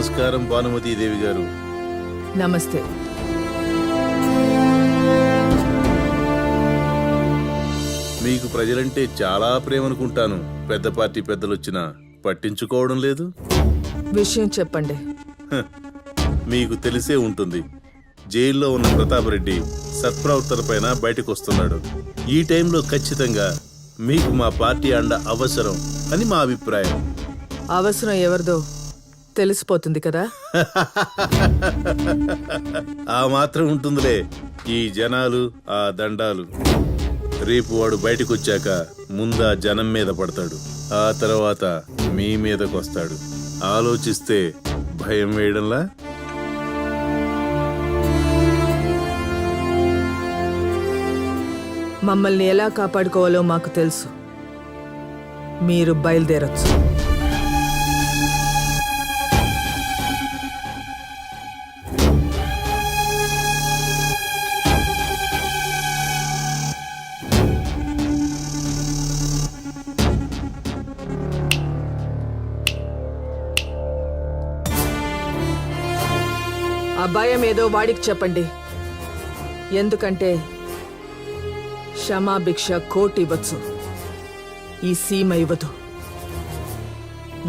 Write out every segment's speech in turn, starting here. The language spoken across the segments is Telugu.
నమస్కారం భానుమతీదేవి గారు. నమస్తే. మీకు ప్రజలంటే చాలా ప్రేమ అనుకుంటాను. పెద్ద పార్టీ పెద్దలు వచ్చినా పట్టించుకోవడం లేదు. విషయం చెప్పండి. మీకు తెలిసే ఉంటుంది, జైల్లో ఉన్న ప్రతాప్ రెడ్డి సత్ప్రవర్తనపైన బయటకు వస్తున్నాడు. ఈ టైంలో ఖచ్చితంగా మీకు మా పార్టీ అండ అవసరం అని మా అభిప్రాయం. అవసరం ఎవరిదో తెలిసిపోతుంది కదా. ఆ మాత్రం ఉంటుందిలే. ఈ జనాలు, ఆ దండాలు. రేపు వాడు బయటకు వచ్చాక ముందా జనం మీద పడతాడు, ఆ తర్వాత మీ మీదకు వస్తాడు. ఆలోచిస్తే భయం వేయడంలా. మమ్మల్ని ఎలా కాపాడుకోవాలో మాకు తెలుసు. మీరు బయలుదేరొచ్చు. ఆ భయం ఏదో వాడికి చెప్పండి. ఎందుకంటే క్షమాభిక్ష కోటి ఇవ్వచ్చు, ఈ సీమ ఇవ్వదు.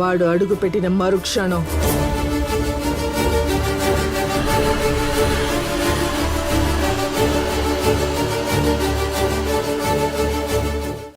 వాడు అడుగు పెట్టిన మరుక్షణం